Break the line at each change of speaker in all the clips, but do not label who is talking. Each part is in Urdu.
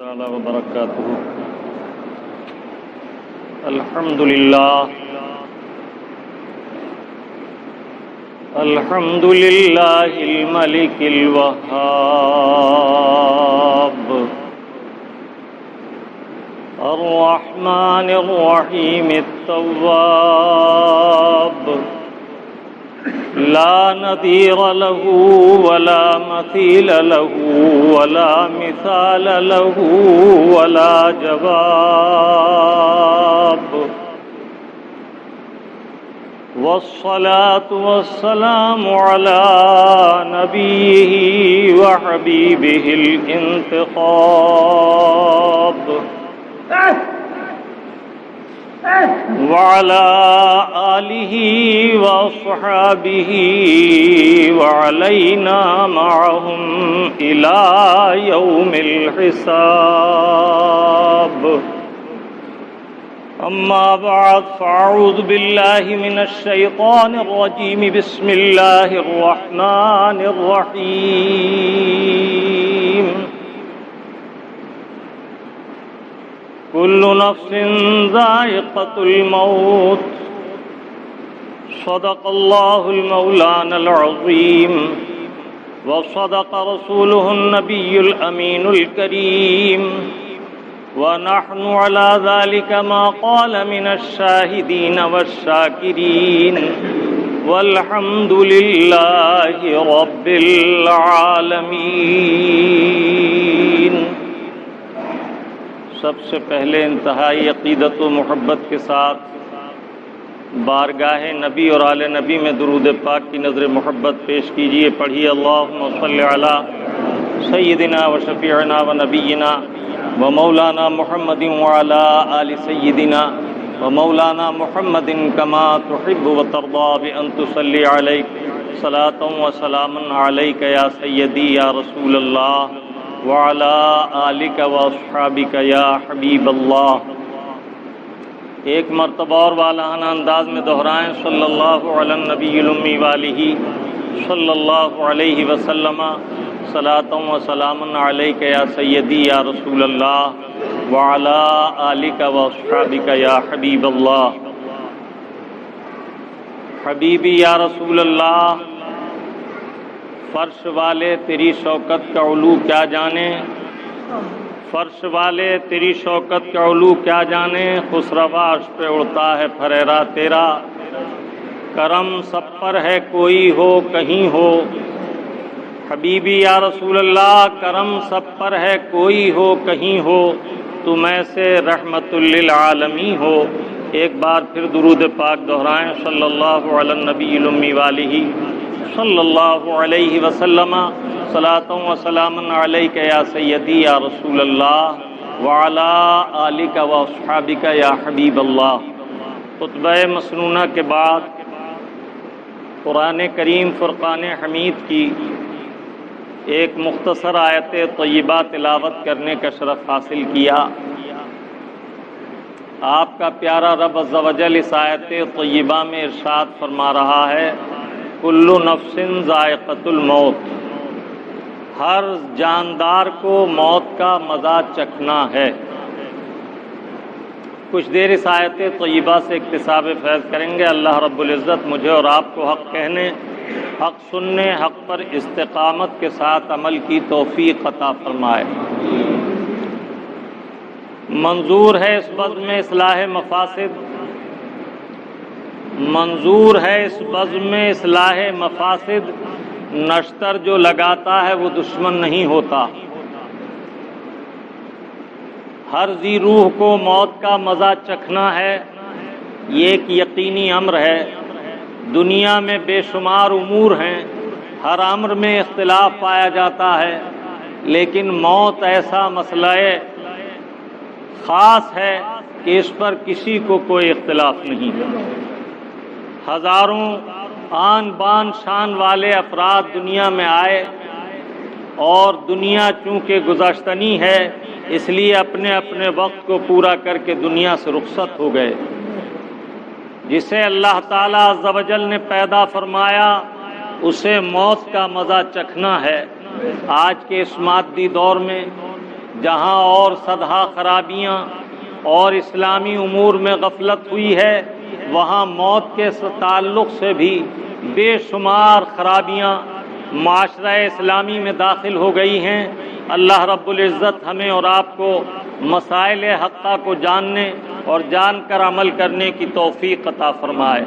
تعالی وبرکاتہ۔ الحمدللہ الملک الوہاب الرحمن الرحیم التواب لا نظیر له ولا مثیل له ولا مثال له ولا جواب، والصلاة والسلام على نبيه وحبيبه الانتخاب وعلى آله وأصحابه وعلينا معهم إلى يوم الحساب، أما بعد فأعوذ بالله من الشيطان الرجيم، بسم الله الرحمن الرحيم، كل نفس ذائقة الموت، صدق الله المولانا العظيم، وصدق رسوله النبي الأمين الكريم، ونحن على ذلك ما قال من الشاهدين والشاكرين، والحمد لله رب العالمين۔ سب سے پہلے انتہائی عقیدت و محبت کے ساتھ بارگاہ نبی اور آل نبی میں درود پاک کی نظر محبت پیش کیجیے۔ پڑھیے اللہم صلی علی سیدنا و شفیعنا و نبینا و مولانا محمد وعلی آل سیدنا و مولانا محمد کما تحب و ترضى بأن تصلی علیک صلاۃ و سلام علیک یا سیدی یا رسول اللہ وعلی آلک و اصحابک یا حبیب اللہ۔ ایک مرتبہ اور والہانہ انداز میں دہرائیں، صلی اللہ علی النبی الامی والہ صلی اللہ علیہ وسلم صلاۃ و سلام علیک یا سیدی یا رسول اللہ وعلی آلک و اصحابک یا حبیب اللہ۔ حبیبی یا رسول اللہ، فرش والے تیری شوکت کا علو کیا جانے، فرش والے تیری شوکت کا علو کیا جانے، خسرواش پہ اڑتا ہے پھریرا تیرا، کرم سب پر ہے کوئی ہو کہیں ہو۔ حبیبی یا رسول اللہ، کرم سب پر ہے کوئی ہو کہیں ہو، تم ایسے رحمت للعالمین ہو۔ ایک بار پھر درود پاک دہرائیں، صلی اللہ علی النبی الامی والہ صلی اللہ علیہ وسلم صلاۃ و سلام علیک یا سیدی یا رسول اللہ وعلی آلک و اصحابک یا حبیب اللہ۔ خطبہ مسنونہ کے بعد قرآن کریم فرقان حمید کی ایک مختصر آیت طیبہ تلاوت کرنے کا شرف حاصل کیا۔ آپ کا پیارا رب عز و جل اس آیت طیبہ میں ارشاد فرما رہا ہے، کل نفس ذائقۃ الموت، ہر جاندار کو موت کا مزہ چکھنا ہے۔ کچھ دیر اس آیت طیبہ سے اکتساب فیض کریں گے۔ اللہ رب العزت مجھے اور آپ کو حق کہنے، حق سننے، حق پر استقامت کے ساتھ عمل کی توفیق عطا فرمائے۔ منظور ہے اس بزم میں اصلاح مفاسد، منظور ہے اس بزم میں اصلاح مفاسد، نشتر جو لگاتا ہے وہ دشمن نہیں ہوتا۔ ہر ذی روح کو موت کا مزہ چکھنا ہے، یہ ایک یقینی امر ہے۔ دنیا میں بے شمار امور ہیں، ہر امر میں اختلاف پایا جاتا ہے، لیکن موت ایسا مسئلہ خاص ہے کہ اس پر کسی کو کوئی اختلاف نہیں۔ ہزاروں آن بان شان والے افراد دنیا میں آئے، اور دنیا چونکہ گزشتنی ہے اس لیے اپنے اپنے وقت کو پورا کر کے دنیا سے رخصت ہو گئے۔ جسے اللہ تعالیٰ عز و جل نے پیدا فرمایا اسے موت کا مزہ چکھنا ہے۔ آج کے اس مادی دور میں جہاں اور صدہا خرابیاں اور اسلامی امور میں غفلت ہوئی ہے، وہاں موت کے تعلق سے بھی بے شمار خرابیاں معاشرہ اسلامی میں داخل ہو گئی ہیں۔ اللہ رب العزت ہمیں اور آپ کو مسائل حقہ کو جاننے اور جان کر عمل کرنے کی توفیق عطا فرمائے۔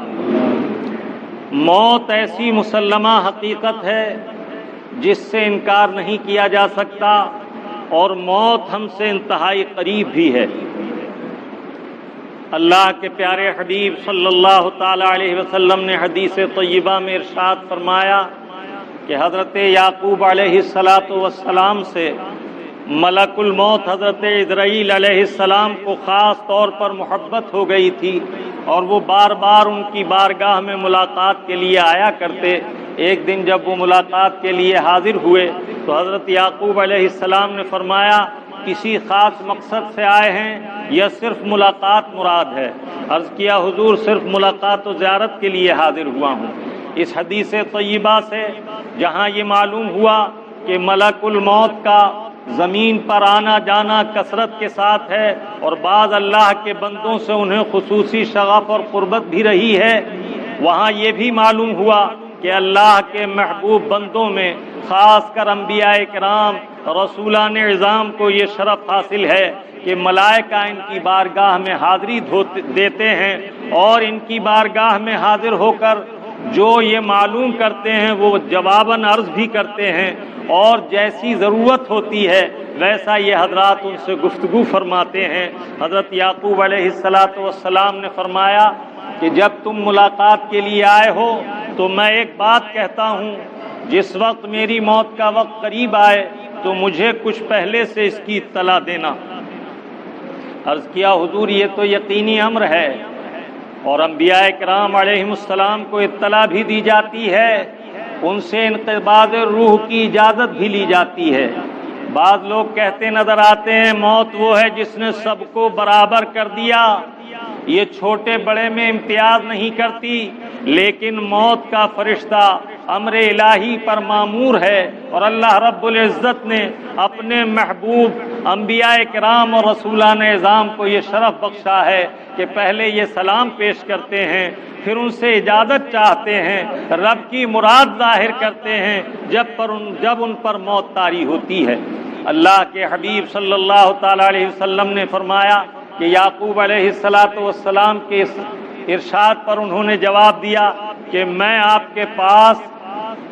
موت ایسی مسلمہ حقیقت ہے جس سے انکار نہیں کیا جا سکتا، اور موت ہم سے انتہائی قریب بھی ہے۔ اللہ کے پیارے حبیب صلی اللہ تعالی علیہ وسلم نے حدیث طیبہ میں ارشاد فرمایا کہ حضرت یعقوب علیہ السلام سے ملک الموت حضرت جبرائیل علیہ السلام کو خاص طور پر محبت ہو گئی تھی، اور وہ بار بار ان کی بارگاہ میں ملاقات کے لیے آیا کرتے۔ ایک دن جب وہ ملاقات کے لیے حاضر ہوئے تو حضرت یعقوب علیہ السلام نے فرمایا کسی خاص مقصد سے آئے ہیں یا صرف ملاقات مراد ہے؟ عرض کیا حضور صرف ملاقات و زیارت کے لیے حاضر ہوا ہوں۔ اس حدیث طیبہ سے جہاں یہ معلوم ہوا کہ ملک الموت کا زمین پر آنا جانا کثرت کے ساتھ ہے، اور بعض اللہ کے بندوں سے انہیں خصوصی شغف اور قربت بھی رہی ہے، وہاں یہ بھی معلوم ہوا کہ اللہ کے محبوب بندوں میں خاص کر انبیاء کرام رسولان اعظام کو یہ شرف حاصل ہے کہ ملائکہ ان کی بارگاہ میں حاضری دیتے ہیں، اور ان کی بارگاہ میں حاضر ہو کر جو یہ معلوم کرتے ہیں وہ جواباً عرض بھی کرتے ہیں، اور جیسی ضرورت ہوتی ہے ویسا یہ حضرات ان سے گفتگو فرماتے ہیں۔ حضرت یعقوب علیہ السلام نے فرمایا کہ جب تم ملاقات کے لیے آئے ہو تو میں ایک بات کہتا ہوں، جس وقت میری موت کا وقت قریب آئے تو مجھے کچھ پہلے سے اس کی اطلاع دینا۔ عرض کیا حضور یہ تو یقینی امر ہے، اور انبیاء کرام علیہم السلام کو اطلاع بھی دی جاتی ہے، ان سے انقباض روح کی اجازت بھی لی جاتی ہے۔ بعض لوگ کہتے نظر آتے ہیں موت وہ ہے جس نے سب کو برابر کر دیا، یہ چھوٹے بڑے میں امتیاز نہیں کرتی، لیکن موت کا فرشتہ امر الہی پر مامور ہے، اور اللہ رب العزت نے اپنے محبوب انبیاء کرام اور رسولان اعظام کو یہ شرف بخشا ہے کہ پہلے یہ سلام پیش کرتے ہیں، پھر ان سے اجازت چاہتے ہیں، رب کی مراد ظاہر کرتے ہیں جب ان پر موت طاری ہوتی ہے۔ اللہ کے حبیب صلی اللہ تعالی علیہ وسلم نے فرمایا کہ یعقوب علیہ السلام کے اس ارشاد پر انہوں نے جواب دیا کہ میں آپ کے پاس،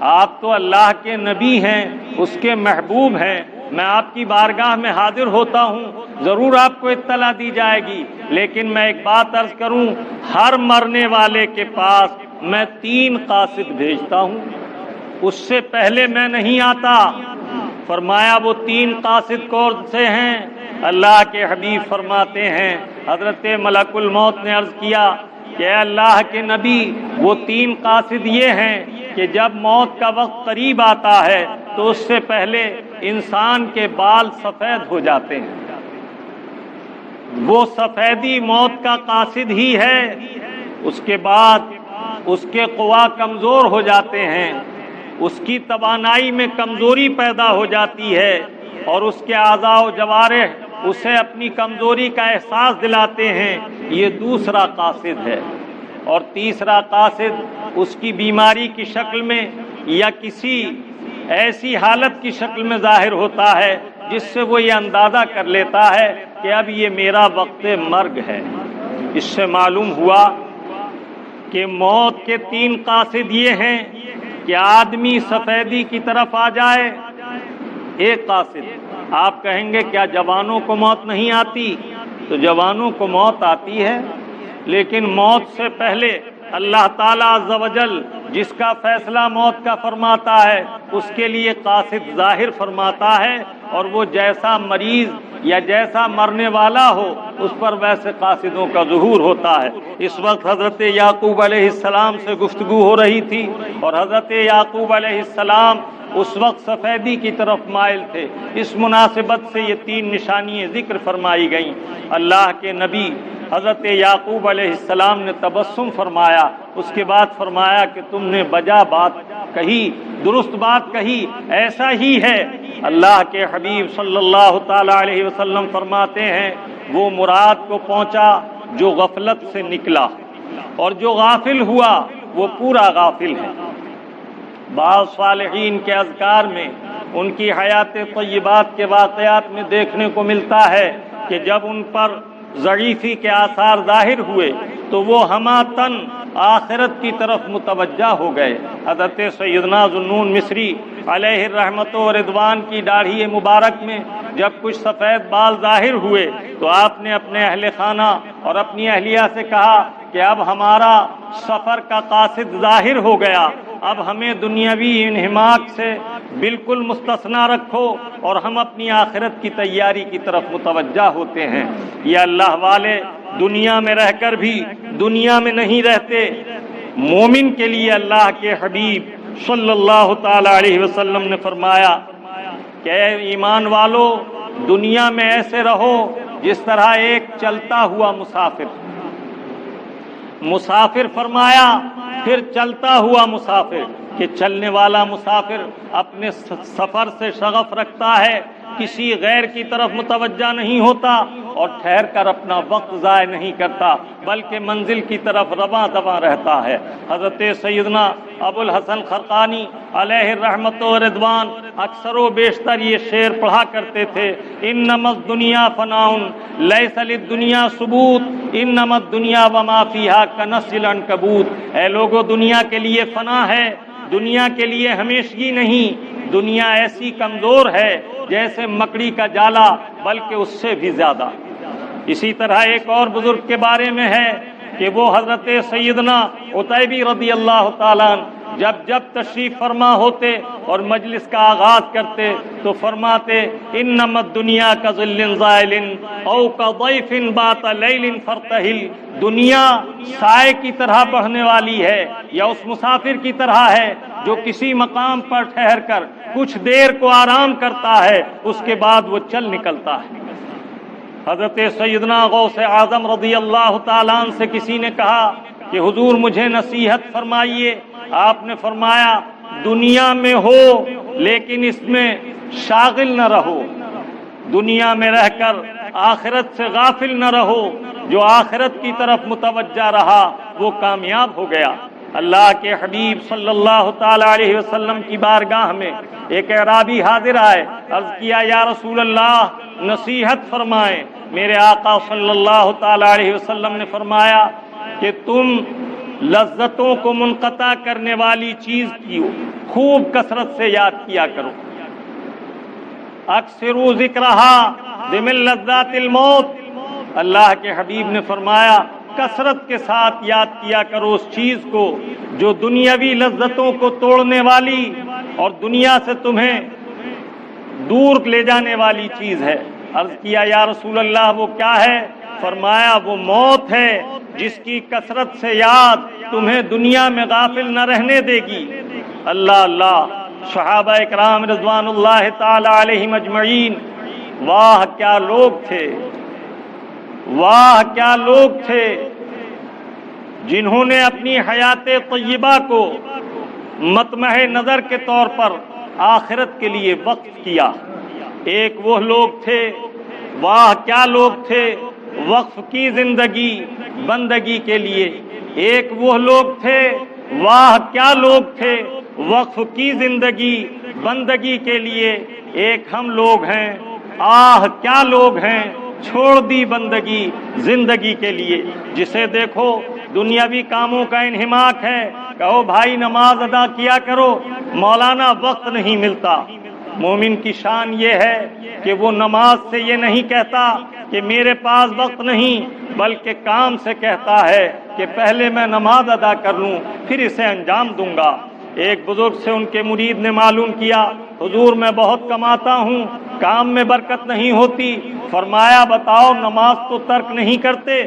آپ تو اللہ کے نبی ہیں، اس کے محبوب ہیں، میں آپ کی بارگاہ میں حاضر ہوتا ہوں، ضرور آپ کو اطلاع دی جائے گی، لیکن میں ایک بات عرض کروں، ہر مرنے والے کے پاس میں 3 قاصد بھیجتا ہوں، اس سے پہلے میں نہیں آتا۔ فرمایا وہ 3 قاصد کون سے ہیں؟ اللہ کے حبیب فرماتے ہیں حضرت ملک الموت نے عرض کیا کہ اے اللہ کے نبی وہ 3 قاصد یہ ہیں کہ جب موت کا وقت قریب آتا ہے تو اس سے پہلے انسان کے بال سفید ہو جاتے ہیں، وہ سفیدی موت کا قاصد ہی ہے، اس کے بعد اس کے قوا کمزور ہو جاتے ہیں، اس کی توانائی میں کمزوری پیدا ہو جاتی ہے، اور اس کے اعضاء و جوارح اسے اپنی کمزوری کا احساس دلاتے ہیں، یہ دوسرا قاصد ہے۔ اور تیسرا قاصد اس کی بیماری کی شکل میں یا کسی ایسی حالت کی شکل میں ظاہر ہوتا ہے جس سے وہ یہ اندازہ کر لیتا ہے کہ اب یہ میرا وقت مرگ ہے۔ اس سے معلوم ہوا کہ موت کے 3 قاصد یہ ہیں کہ آدمی سفیدی کی طرف آ جائے، ایک قاصد۔ آپ کہیں گے کیا جوانوں کو موت نہیں آتی؟ تو جوانوں کو موت آتی ہے، لیکن موت سے پہلے اللہ تعالیٰ عز و جل جس کا فیصلہ موت کا فرماتا ہے اس کے لیے قاصد ظاہر فرماتا ہے، اور وہ جیسا مریض یا جیسا مرنے والا ہو اس پر ویسے قاصدوں کا ظہور ہوتا ہے۔ اس وقت حضرت یعقوب علیہ السلام سے گفتگو ہو رہی تھی، اور حضرت یعقوب علیہ السلام اس وقت سفیدی کی طرف مائل تھے۔ اس مناسبت سے یہ 3 نشانیاں ذکر فرمائی گئیں۔ اللہ کے نبی حضرت یعقوب علیہ السلام نے تبسم فرمایا، اس کے بعد فرمایا کہ تم نے بجا بات کہی، درست بات کہی، ایسا ہی ہے۔ اللہ کے حبیب صلی اللہ تعالی علیہ وسلم فرماتے ہیں وہ مراد کو پہنچا جو غفلت سے نکلا، اور جو غافل ہوا وہ پورا غافل ہے۔ بعض صالحین کے اذکار میں، ان کی حیات طیبات کے واقعات میں دیکھنے کو ملتا ہے کہ جب ان پر ضعیفی کے آثار ظاہر ہوئے تو وہ ہماتن آخرت کی طرف متوجہ ہو گئے۔ حضرت سیدنا ذوالنون مصری علیہ الرحمت و رضوان کی داڑھی مبارک میں جب کچھ سفید بال ظاہر ہوئے تو آپ نے اپنے اہل خانہ اور اپنی اہلیہ سے کہا کہ اب ہمارا سفر کا قاصد ظاہر ہو گیا، اب ہمیں دنیاوی انہماک سے بالکل مستثنا رکھو اور ہم اپنی آخرت کی تیاری کی طرف متوجہ ہوتے ہیں۔ یہ اللہ والے دنیا میں رہ کر بھی دنیا میں نہیں رہتے۔ مومن کے لیے اللہ کے حبیب صلی اللہ تعالی علیہ وسلم نے فرمایا کہ اے ایمان والو، دنیا میں ایسے رہو جس طرح ایک چلتا ہوا مسافر فرمایا، پھر چلتا ہوا مسافر، کہ چلنے والا مسافر اپنے سفر سے شغف رکھتا ہے، کسی غیر کی طرف متوجہ نہیں ہوتا اور ٹھہر کر اپنا وقت ضائع نہیں کرتا بلکہ منزل کی طرف رواں دواں رہتا ہے۔ حضرت سیدنا ابو الحسن خرقانی علیہ الرحمت و رضوان اکثر و بیشتر یہ شعر پڑھا کرتے تھے، انما الدنیا فناء لیس للدنیا ثبوت انما الدنیا وما فیہا کنسج العنکبوت۔ اے لوگو، دنیا کے لیے فنا ہے، دنیا کے لیے ہمیشگی نہیں، دنیا ایسی کمزور ہے جیسے مکڑی کا جالا، بلکہ اس سے بھی زیادہ۔ اسی طرح ایک اور بزرگ کے بارے میں ہے کہ وہ حضرت سیدنا عتیبی رضی اللہ تعالیٰ عنہ جب تشریف فرما ہوتے اور مجلس کا آغاز کرتے تو فرماتے انما الدنیا کظل زائل او کضیف بات لیل فرتحل۔ دنیا سائے کی طرح بڑھنے والی ہے یا اس مسافر کی طرح ہے جو کسی مقام پر ٹھہر کر کچھ دیر کو آرام کرتا ہے، اس کے بعد وہ چل نکلتا ہے۔ حضرت سیدنا غوث اعظم رضی اللہ تعالیٰ عنہ سے کسی نے کہا کہ حضور مجھے نصیحت فرمائیے۔ آپ نے فرمایا دنیا میں ہو لیکن اس میں شاغل نہ رہو، دنیا میں رہ کر آخرت سے غافل نہ رہو۔ جو آخرت کی طرف متوجہ رہا وہ کامیاب ہو گیا۔ اللہ کے حبیب صلی اللہ تعالی علیہ وسلم کی بارگاہ میں ایک اعرابی حاضر آئے، عرض کیا یا رسول اللہ نصیحت فرمائیں۔ میرے آقا صلی اللہ تعالی علیہ وسلم نے فرمایا کہ تم لذتوں کو منقطع کرنے والی چیز کی خوب کثرت سے یاد کیا کرو، اکثروا ذکرہا بمن لذات الموت۔ اللہ کے حبیب نے فرمایا کثرت کے ساتھ یاد کیا کرو اس چیز کو جو دنیاوی لذتوں کو توڑنے والی اور دنیا سے تمہیں دور لے جانے والی چیز ہے۔ عرض کیا یا رسول اللہ وہ کیا ہے؟ فرمایا وہ موت ہے جس کی کثرت سے یاد تمہیں دنیا میں غافل نہ رہنے دے گی۔ اللہ اللہ، صحابہ اکرام رضوان اللہ تعالی علیہم اجمعین، واہ کیا لوگ تھے، واہ کیا لوگ تھے جنہوں نے اپنی حیات طیبہ کو مطمع نظر کے طور پر آخرت کے لیے وقف کیا۔ ایک وہ لوگ تھے، واہ کیا لوگ تھے وقف کی زندگی بندگی کے لیے۔ ایک وہ لوگ تھے، واہ کیا لوگ تھے وقف کی زندگی بندگی کے لیے۔ ایک ہم لوگ ہیں، آہ کیا لوگ ہیں چھوڑ دی بندگی زندگی کے لیے۔ جسے دیکھو دنیاوی کاموں کا انہماک ہے، کہو بھائی نماز ادا کیا کرو، مولانا وقت نہیں ملتا۔ مومن کی شان یہ ہے کہ وہ نماز سے یہ نہیں کہتا کہ میرے پاس وقت نہیں، بلکہ کام سے کہتا ہے کہ پہلے میں نماز ادا کر لوں پھر اسے انجام دوں گا۔ ایک بزرگ سے ان کے مرید نے معلوم کیا حضور میں بہت کماتا ہوں، کام میں برکت نہیں ہوتی۔ فرمایا بتاؤ نماز تو ترک نہیں کرتے؟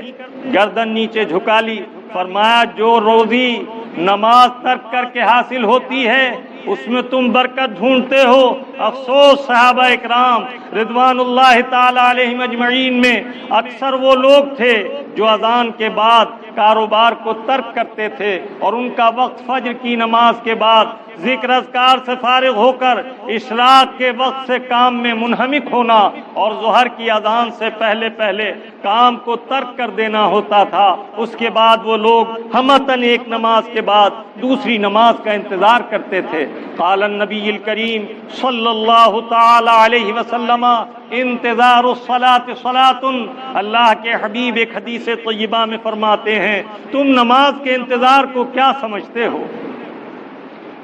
گردن نیچے جھکا لی۔ فرمایا جو روزی نماز ترک کر کے حاصل ہوتی ہے اس میں تم برکت ڈھونڈتے ہو۔ افسوس صحابہ اکرام رضوان اللہ تعالی علیہم اجمعین میں اکثر وہ لوگ تھے جو اذان کے بعد کاروبار کو ترک کرتے تھے اور ان کا وقت فجر کی نماز کے بعد ذکر اذکار سے فارغ ہو کر اشراق کے وقت سے کام میں منہمک ہونا اور ظہر کی اذان سے پہلے پہلے کام کو ترک کر دینا ہوتا تھا۔ اس کے بعد وہ لوگ ہمتاً ایک نماز کے بعد دوسری نماز کا انتظار کرتے تھے۔ قال النبی الکریم صلی اللہ تعالی علیہ وسلم انتظار الصلاۃ صلاۃ، اللہ کے حبیب ایک حدیث طیبہ میں فرماتے ہیں تم نماز کے انتظار کو کیا سمجھتے ہو؟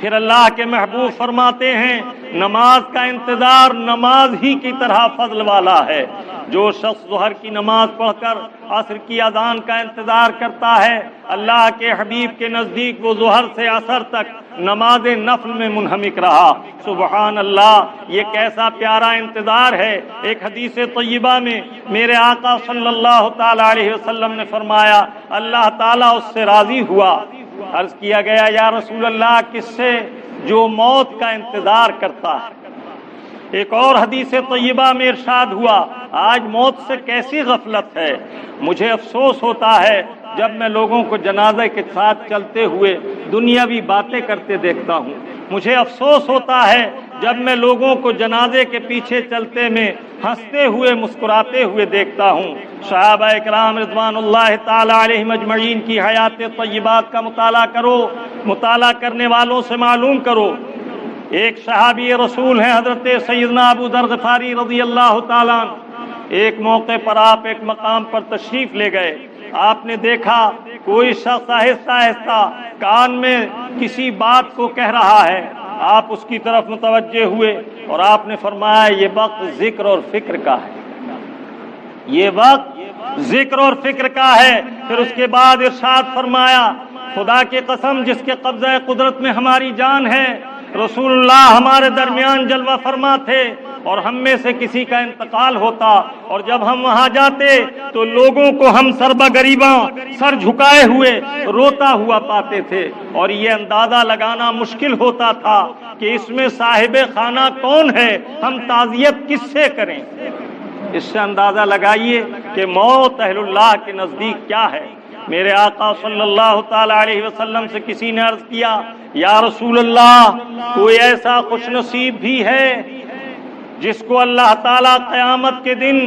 پھر اللہ کے محبوب فرماتے ہیں نماز کا انتظار نماز ہی کی طرح فضل والا ہے۔ جو شخص ظہر کی نماز پڑھ کر عصر کی اذان کا انتظار کرتا ہے، اللہ کے حبیب کے نزدیک وہ ظہر سے عصر تک نماز نفل میں منہمک رہا۔ سبحان اللہ، یہ کیسا پیارا انتظار ہے۔ ایک حدیث طیبہ میں میرے آقا صلی اللہ تعالی علیہ وسلم نے فرمایا اللہ تعالیٰ اس سے راضی ہوا۔ عرض کیا گیا یا رسول اللہ کس سے؟ جو موت کا انتظار کرتا ہے۔ ایک اور حدیث طیبہ میں ارشاد ہوا آج موت سے کیسی غفلت ہے۔ مجھے افسوس ہوتا ہے جب میں لوگوں کو جنازے کے ساتھ چلتے ہوئے دنیاوی باتیں کرتے دیکھتا ہوں۔ مجھے افسوس ہوتا ہے جب میں لوگوں کو جنازے کے پیچھے چلتے میں ہنستے ہوئے مسکراتے ہوئے دیکھتا ہوں۔ صحابہ اکرام رضوان اللہ تعالی علیہم اجمعین کی حیات طیبات کا مطالعہ کرو، مطالعہ کرنے والوں سے معلوم کرو۔ ایک صحابی رسول ہیں حضرت سیدنا ابو ذر غفاری رضی اللہ تعالیٰ عنہ۔ ایک موقع پر آپ ایک مقام پر تشریف لے گئے، آپ نے دیکھا کوئی شخص آہستہ آہستہ کان میں کسی بات کو کہہ رہا ہے۔ آپ اس کی طرف متوجہ ہوئے اور آپ نے فرمایا یہ وقت ذکر اور فکر کا ہے، یہ وقت ذکر اور فکر کا ہے۔ پھر اس کے بعد ارشاد فرمایا خدا کی قسم جس کے قبضہ قدرت میں ہماری جان ہے، رسول اللہ ہمارے درمیان جلوہ فرما تھے اور ہم میں سے کسی کا انتقال ہوتا اور جب ہم وہاں جاتے تو لوگوں کو ہم سربگریباں سر جھکائے ہوئے روتا ہوا پاتے تھے اور یہ اندازہ لگانا مشکل ہوتا تھا کہ اس میں صاحب خانہ کون ہے، ہم تعزیت کس سے کریں۔ اس سے اندازہ لگائیے کہ موت اہل اللہ کے نزدیک کیا ہے۔ میرے آقا صلی اللہ تعالی علیہ وسلم سے کسی نے عرض کیا یا رسول اللہ کوئی ایسا خوش نصیب بھی ہے جس کو اللہ تعالیٰ قیامت کے دن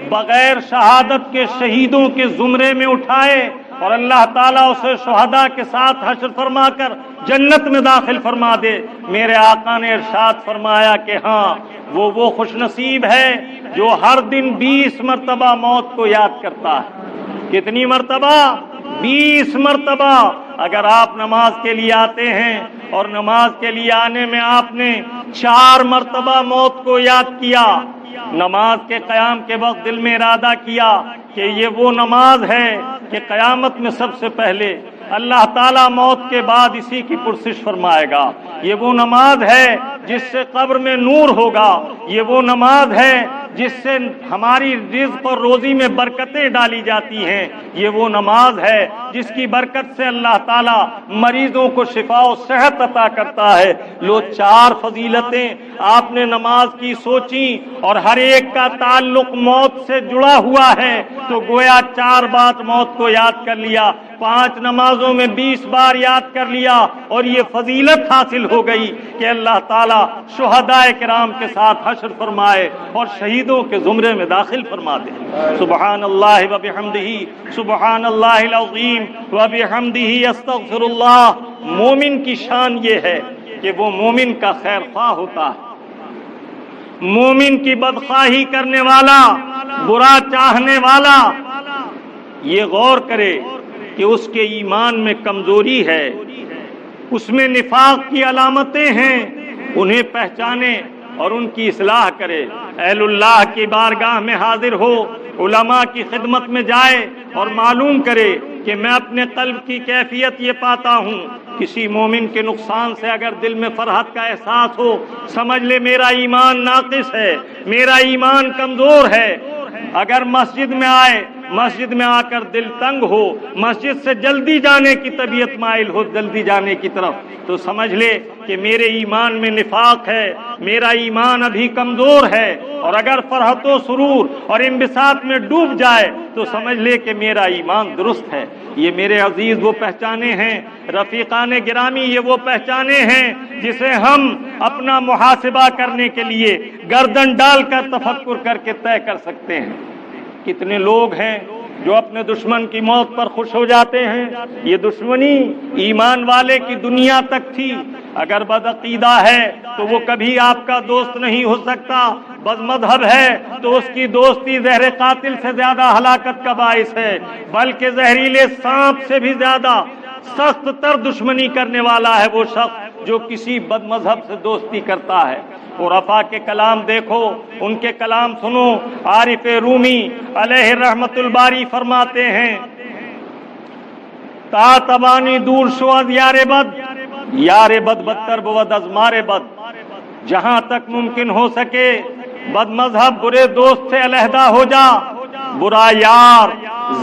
بغیر شہادت کے شہیدوں کے زمرے میں اٹھائے اور اللہ تعالیٰ اسے شہداء کے ساتھ حشر فرما کر جنت میں داخل فرما دے؟ میرے آقا نے ارشاد فرمایا کہ ہاں وہ خوش نصیب ہے جو ہر دن 20 مرتبہ موت کو یاد کرتا ہے۔ کتنی مرتبہ؟ 20 مرتبہ۔ اگر آپ نماز کے لیے آتے ہیں اور نماز کے لیے آنے میں آپ نے 4 مرتبہ موت کو یاد کیا، نماز کے قیام کے وقت دل میں ارادہ کیا کہ یہ وہ نماز ہے کہ قیامت میں سب سے پہلے اللہ تعالیٰ موت کے بعد اسی کی پرسش فرمائے گا، یہ وہ نماز ہے جس سے قبر میں نور ہوگا، یہ وہ نماز ہے جس سے ہماری رزق اور روزی میں برکتیں ڈالی جاتی ہیں، یہ وہ نماز ہے جس کی برکت سے اللہ تعالیٰ مریضوں کو شفا و صحت عطا کرتا ہے۔ لو 4 فضیلتیں آپ نے نماز کی سوچی اور ہر ایک کا تعلق موت سے جڑا ہوا ہے تو گویا 4 بار موت کو یاد کر لیا، 5 نمازوں میں 20 بار یاد کر لیا اور یہ فضیلت حاصل ہو گئی کہ اللہ تعالیٰ شہداء کرام کے ساتھ حشر فرمائے اور شہیدوں کے زمرے میں داخل فرما دے۔ سبحان اللہ و بحمدہ، سبحان اللہ العظیم و بحمدہ، استغفر اللہ۔ مومن کی شان یہ ہے کہ وہ مومن کا خیر خواہ ہوتا ہے، مومن کی بدخواہی کرنے والا، برا چاہنے والا یہ غور کرے کہ اس کے ایمان میں کمزوری ہے، اس میں نفاق کی علامتیں ہیں، انہیں پہچانے اور ان کی اصلاح کرے۔ اہل اللہ کی بارگاہ میں حاضر ہو، علماء کی خدمت میں جائے اور معلوم کرے کہ میں اپنے قلب کی کیفیت یہ پاتا ہوں۔ کسی مومن کے نقصان سے اگر دل میں فرحت کا احساس ہو، سمجھ لے میرا ایمان ناقص ہے، میرا ایمان کمزور ہے۔ اگر مسجد میں آئے مسجد میں آ کر دل تنگ ہو، مسجد سے جلدی جانے کی طبیعت مائل ہو، جلدی جانے کی طرف، تو سمجھ لے کہ میرے ایمان میں نفاق ہے، میرا ایمان ابھی کمزور ہے، اور اگر فرحت و سرور اور انبساط میں ڈوب جائے تو سمجھ لے کہ میرا ایمان درست ہے۔ یہ میرے عزیز وہ پہچانے ہیں، رفیقان گرامی یہ وہ پہچانے ہیں جسے ہم اپنا محاسبہ کرنے کے لیے گردن ڈال کر تفکر کر کے طے کر سکتے ہیں۔ کتنے لوگ ہیں جو اپنے دشمن کی موت پر خوش ہو جاتے ہیں؟ یہ دشمنی ایمان والے کی دنیا تک تھی۔ اگر بدعقیدہ ہے تو وہ کبھی آپ کا دوست نہیں ہو سکتا، بد مذہب ہے تو اس کی دوستی زہر قاتل سے زیادہ ہلاکت کا باعث ہے، بلکہ زہریلے سانپ سے بھی زیادہ سخت تر دشمنی کرنے والا ہے وہ شخص جو کسی بد مذہب سے دوستی کرتا ہے۔ عرفاء کے کلام دیکھو، ان کے کلام سنو۔ عارف رومی علیہ رحمت الباری فرماتے ہیں، تا تبانی دور شو از یار بد، یار بد بدتر بود از مار بد۔ جہاں تک ممکن ہو سکے بد مذہب برے دوست سے علیحدہ ہو جا۔ برا یار،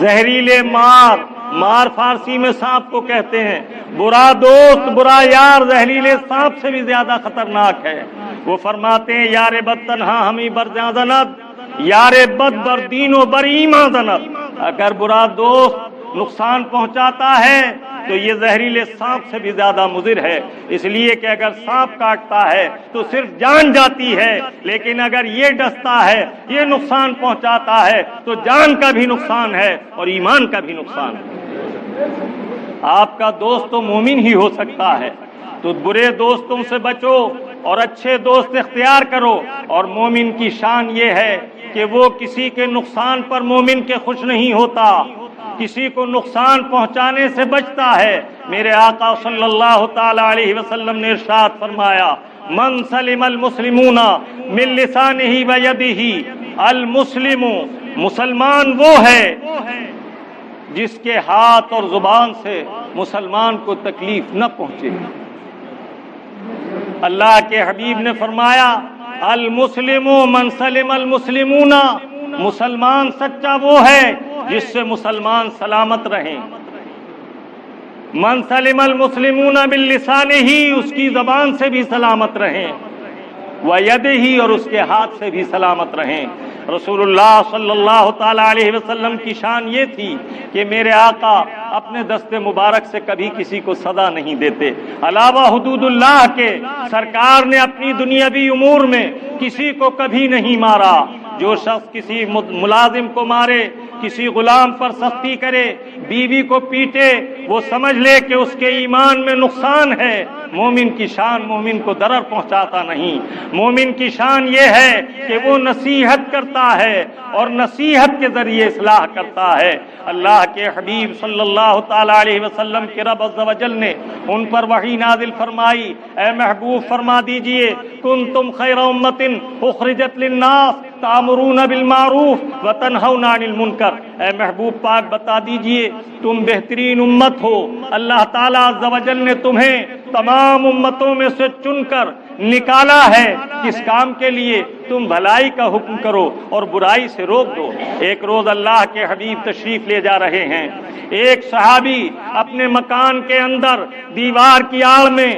زہریلے مار، مار فارسی میں سانپ کو کہتے ہیں، برا دوست، برا یار زہریلے سانپ سے بھی زیادہ خطرناک ہے۔ وہ فرماتے ہیں، یار بد تنہا ہمیں برجاں زند، یار بد بر دین و بر ایمان زند۔ اگر برا دوست نقصان پہنچاتا ہے تو یہ زہریلے سانپ سے بھی زیادہ مضر ہے، اس لیے کہ اگر سانپ کاٹتا ہے تو صرف جان جاتی ہے، لیکن اگر یہ ڈستا ہے، یہ نقصان پہنچاتا ہے تو جان کا بھی نقصان ہے اور ایمان کا بھی نقصان ہے۔ آپ کا دوست تو مومن ہی ہو سکتا ہے، تو برے دوستوں سے بچو اور اچھے دوست اختیار کرو۔ اور مومن کی شان یہ ہے کہ وہ کسی کے نقصان پر مومن کے خوش نہیں ہوتا، کسی کو نقصان پہنچانے سے بچتا ہے۔ میرے آقا صلی اللہ تعالی علیہ وسلم نے ارشاد فرمایا، من سلم المسلمون من لسانہ و یدہ، المسلم، مسلمان وہ ہے جس کے ہاتھ اور زبان سے مسلمان کو تکلیف نہ پہنچے۔ اللہ کے حبیب نے فرمایا، المسلم من سلم المسلمون، مسلمان سچا وہ ہے جس سے مسلمان سلامت رہیں۔ من سلم المسلمون باللسانہ، اس کی زبان سے بھی سلامت رہیں، وَيَدِهِ، اور اس کے ہاتھ سے بھی سلامت رہیں۔ رسول اللہ صلی اللہ تعالی علیہ وسلم کی شان یہ تھی کہ میرے آقا اپنے دست مبارک سے کبھی کسی کو سزا نہیں دیتے، علاوہ حدود اللہ کے سرکار نے اپنی دنیاوی امور میں کسی کو کبھی نہیں مارا۔ جو شخص کسی ملازم کو مارے، کسی غلام پر سختی کرے، بیوی کو پیٹے، وہ سمجھ لے کہ اس کے ایمان میں نقصان ہے۔ مومن کی شان مومن کو ضرر پہنچاتا نہیں۔ مومن کی شان یہ ہے کہ وہ نصیحت کرتا ہے اور نصیحت کے ذریعے اصلاح کرتا ہے۔ اللہ کے حبیب صلی اللہ تعالی علیہ وسلم کے رب عز و جل نے ان پر وحی نازل فرمائی، اے محبوب فرما دیجئے، کنتم خیر امت اخرجت للناس تأمرون بالمعروف وتنہون عن المنکر۔ اے محبوب پاک بتا دیجئے، تم بہترین امت ہو، اللہ تعالیٰ عز و جل نے تمہیں تمام امتوں میں سے چن کر نکالا ہے، کس کام کے لیے؟ تم بھلائی کا حکم کرو اور برائی سے روک دو۔ ایک روز اللہ کے حبیب تشریف لے جا رہے ہیں، ایک صحابی اپنے مکان کے اندر دیوار کی آڑ میں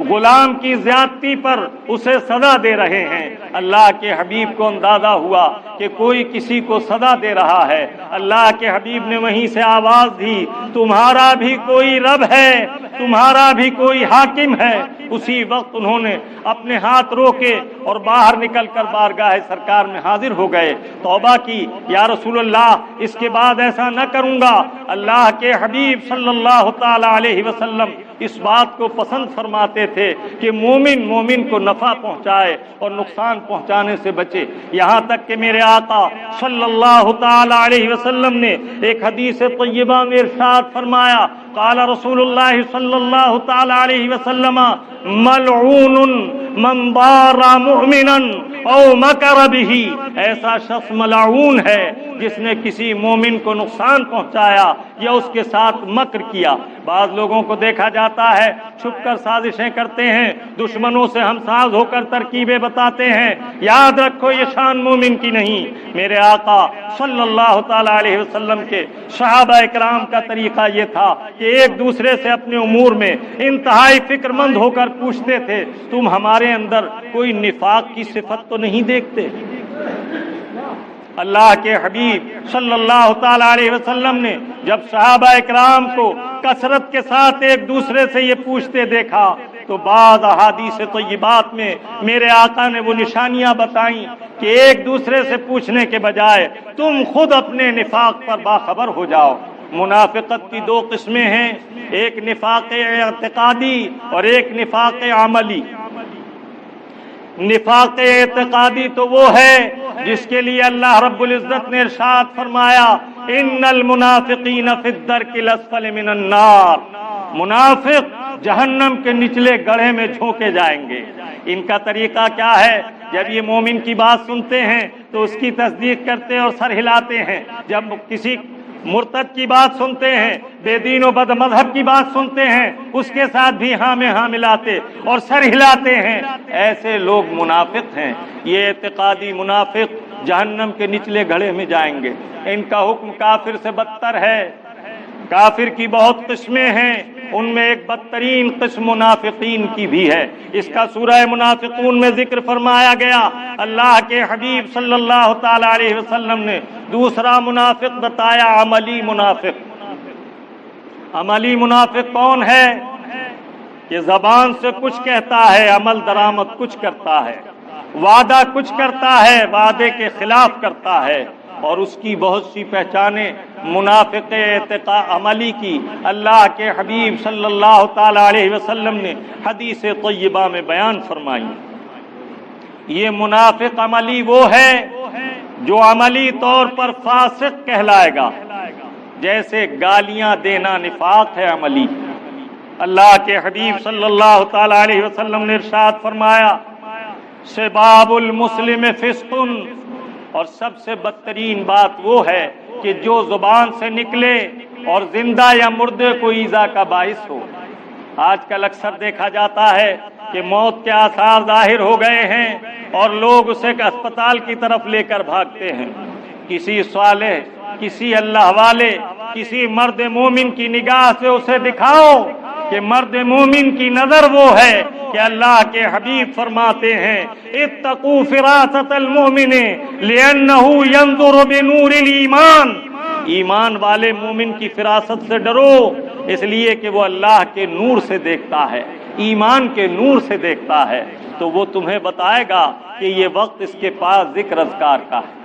غلام کی زیادتی پر اسے سزا دے رہے ہیں۔ اللہ کے حبیب کو اندازہ ہوا کہ کوئی کسی کو سزا دے رہا ہے۔ اللہ کے حبیب نے وہیں سے آواز دی، تمہارا بھی کوئی رب ہے، تمہارا بھی کوئی حاکم ہے۔ اسی وقت انہوں نے اپنے ہاتھ روکے اور باہر نکل کر بارگاہ سرکار میں حاضر ہو گئے، توبہ کی، یا رسول اللہ اس کے بعد ایسا نہ کروں گا۔ اللہ کے حبیب صلی اللہ تعالی علیہ وسلم اس بات کو پسند فرماتے تھے کہ مومن کو نفع پہنچائے اور نقصان پہنچانے سے بچے۔ یہاں تک کہ میرے آقا صلی اللہ تعالی علیہ وسلم نے ایک حدیث طیبہ میں ارشاد فرمایا، قال رسول اللہ صلی اللہ تعالی علیہ وسلم، ملعون من ضار مؤمنا او مکر به، ایسا شخص ملعون ہے جس نے کسی مومن کو نقصان پہنچایا یا اس کے ساتھ مکر کیا۔ بعض لوگوں کو دیکھا جاتا ہے چھپ کر سازشیں کرتے ہیں، دشمنوں سے ہم ساز ہو کر ترکیبیں بتاتے ہیں۔ یاد رکھو یہ شان مومن کی نہیں۔ میرے آقا صلی اللہ تعالی علیہ وسلم کے صحابہ اکرام کا طریقہ یہ تھا کہ ایک دوسرے سے اپنے امور میں انتہائی فکر مند ہو کر پوچھتے تھے، تم ہمارے اندر کوئی نفاق کی صفت تو نہیں دیکھتے؟ اللہ کے حبیب صلی اللہ تعالی علیہ وسلم نے جب صحابہ اکرام کو کثرت کے ساتھ ایک دوسرے سے یہ پوچھتے دیکھا تو بعض احادیث طیبات میں میرے آقا نے وہ نشانیاں بتائیں کہ ایک دوسرے سے پوچھنے کے بجائے تم خود اپنے نفاق پر باخبر ہو جاؤ۔ منافقت کی دو قسمیں ہیں، ایک نفاق اعتقادی اور ایک نفاق عملی۔ نفاق اعتقادی تو وہ ہے جس کے لیے اللہ رب العزت نے ارشاد فرمایا ان المنافقین فی الدرک الاسفل من النار، منافق جہنم کے نچلے گڑھے میں جھونکے جائیں گے۔ ان کا طریقہ کیا ہے؟ جب یہ مومن کی بات سنتے ہیں تو اس کی تصدیق کرتے اور سر ہلاتے ہیں، جب کسی مرتد کی بات سنتے ہیں، بے دین و بد مذہب کی بات سنتے ہیں، اس کے ساتھ بھی ہاں میں ہاں ملاتے اور سر ہلاتے ہیں۔ ایسے لوگ منافق ہیں۔ یہ اعتقادی منافق جہنم کے نچلے گڑھے میں جائیں گے۔ ان کا حکم کافر سے بدتر ہے۔ کافر کی بہت قسمیں ہیں، ان میں ایک بدترین قسم منافقین کی بھی ہے۔ اس کا سورہ منافقون میں ذکر فرمایا گیا۔ اللہ کے حبیب صلی اللہ تعالی علیہ وسلم نے دوسرا منافق بتایا، عملی منافق۔ عملی منافق کون ہے؟ کہ زبان سے کچھ کہتا ہے، عمل درآمد کچھ کرتا ہے، وعدہ کچھ کرتا ہے، وعدے کے خلاف کرتا ہے، اور اس کی بہت سی پہچانیں منافق عملی کی اللہ کے حبیب صلی اللہ تعالی علیہ وسلم نے حدیث طیبہ میں بیان فرمائی۔ یہ منافق عملی وہ ہے جو عملی طور پر فاسق کہلائے گا، جیسے گالیاں دینا نفاق ہے عملی۔ اللہ کے حبیب صلی اللہ تعالی علیہ وسلم نے ارشاد فرمایا سباب المسلم فسق، اور سب سے بدترین بات وہ ہے کہ جو زبان سے نکلے اور زندہ یا مردے کو ایذا کا باعث ہو۔ آج کل اکثر دیکھا جاتا ہے کہ موت کے آثار ظاہر ہو گئے ہیں اور لوگ اسے اسپتال کی طرف لے کر بھاگتے ہیں۔ کسی صالح، کسی اللہ والے، کسی مرد مومن کی نگاہ سے اسے دکھاؤ کہ مرد مومن کی نظر وہ ہے کہ اللہ کے حبیب فرماتے ہیں اتقوا فراست المؤمن لأنہ ينظر بنور الایمان، ایمان والے مومن کی فراست سے ڈرو اس لیے کہ وہ اللہ کے نور سے دیکھتا ہے، ایمان کے نور سے دیکھتا ہے، تو وہ تمہیں بتائے گا کہ یہ وقت اس کے پاس ذکر اذکار کا ہے۔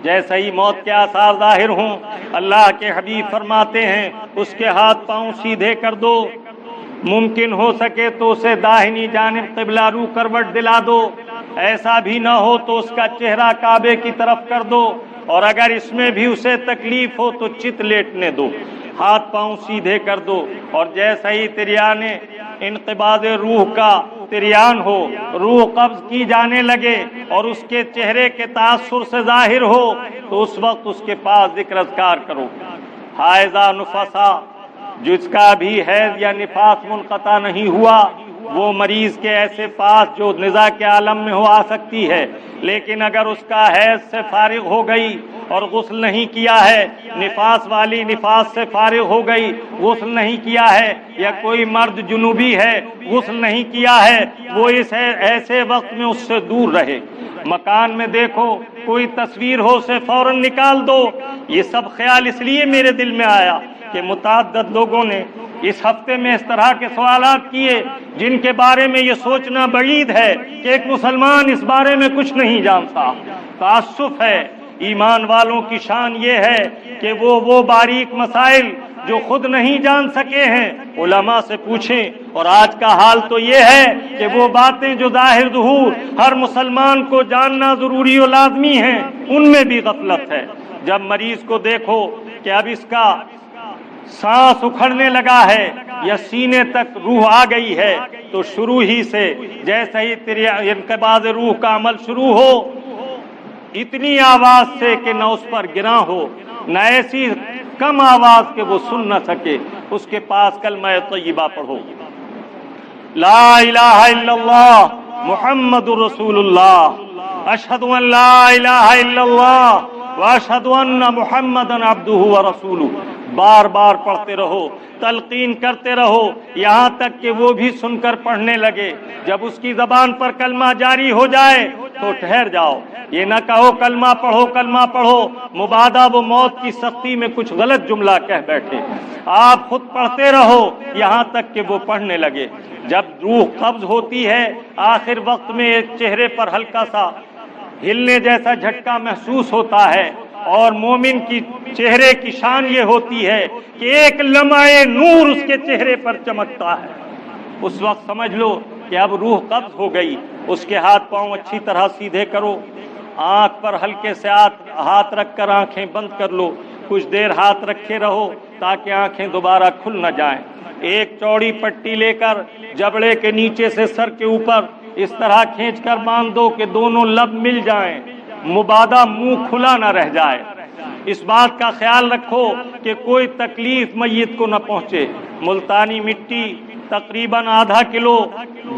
جیسے ہی موت کے آثار ظاہر ہوں اللہ کے حبیب فرماتے ہیں اس کے ہاتھ پاؤں سیدھے کر دو، ممکن ہو سکے تو اسے داہنی جانب قبلہ رو کروٹ دلا دو، ایسا بھی نہ ہو تو اس کا چہرہ کعبے کی طرف کر دو، اور اگر اس میں بھی اسے تکلیف ہو تو چت لیٹنے دو، ہاتھ پاؤں سیدھے کر دو، اور جیسا ہی تریان انقباض روح کا تریان ہو، روح قبض کی جانے لگے اور اس کے چہرے کے تاثر سے ظاہر ہو تو اس وقت اس کے پاس ذکر اذکار کرو۔ حائضہ نفسا جس کا بھی حیض یا نفاس منقطع نہیں ہوا، وہ مریض کے ایسے پاس جو نزاع کے عالم میں ہو آ سکتی ہے، لیکن اگر اس کا حیض سے فارغ ہو گئی اور غسل نہیں کیا ہے، نفاس والی نفاس سے فارغ ہو گئی غسل نہیں کیا ہے، یا کوئی مرد جنوبی ہے غسل نہیں کیا ہے، وہ اس ایسے وقت میں اس سے دور رہے۔ مکان میں دیکھو کوئی تصویر ہو اسے فوراً نکال دو۔ یہ سب خیال اس لیے میرے دل میں آیا کہ متعدد لوگوں نے اس ہفتے میں اس طرح کے سوالات کیے جن کے بارے میں یہ سوچنا بعید ہے کہ ایک مسلمان اس بارے میں کچھ نہیں جانتا۔ تعسف ہے۔ ایمان والوں کی شان یہ ہے کہ وہ باریک مسائل جو خود نہیں جان سکے ہیں علماء سے پوچھیں، اور آج کا حال تو یہ ہے کہ وہ باتیں جو ظاہر ظہور ہر مسلمان کو جاننا ضروری و لازمی ہیں ان میں بھی غفلت ہے۔ جب مریض کو دیکھو کہ اب اس کا سانس اکھڑنے لگا ہے یا سینے تک روح آ گئی ہے تو شروع ہی سے جیسے ہی انقباض روح کا عمل شروع ہو اتنی آواز سے کہ نہ اس پر گراں ہو، نہ ایسی کم آواز کہ وہ سن نہ سکے، اس کے پاس کلمہ طیبہ پڑھو، لا الہ الا اللہ محمد رسول اللہ، اشہد ان لا الہ الا اللہ واشہد ان محمدا عبدہ ورسولہ، بار بار پڑھتے رہو، تلقین کرتے رہو، یہاں تک کہ وہ بھی سن کر پڑھنے لگے۔ جب اس کی زبان پر کلمہ جاری ہو جائے تو ٹھہر جاؤ، یہ نہ کہو کلمہ پڑھو کلمہ پڑھو، مبادا وہ موت کی سختی میں کچھ غلط جملہ کہہ بیٹھے۔ آپ خود پڑھتے رہو یہاں تک کہ وہ پڑھنے لگے۔ جب روح قبض ہوتی ہے آخر وقت میں ایک چہرے پر ہلکا سا ہلنے جیسا جھٹکا محسوس ہوتا ہے، اور مومن کی چہرے کی شان یہ ہوتی ہے کہ ایک لمعہ نور اس کے چہرے پر چمکتا ہے۔ اس وقت سمجھ لو کہ اب روح قبض ہو گئی۔ اس کے ہاتھ پاؤں اچھی طرح سیدھے کرو، آنکھ پر ہلکے سے ہاتھ رکھ کر آنکھیں بند کر لو، کچھ دیر ہاتھ رکھے رہو تاکہ آنکھیں دوبارہ کھل نہ جائیں۔ ایک چوڑی پٹی لے کر جبڑے کے نیچے سے سر کے اوپر اس طرح کھینچ کر باندھ دو کہ دونوں لب مل جائیں، مبادا منہ کھلا نہ رہ جائے۔ اس بات کا خیال رکھو کہ کوئی تکلیف میت کو نہ پہنچے۔ ملتانی مٹی تقریباً آدھا کلو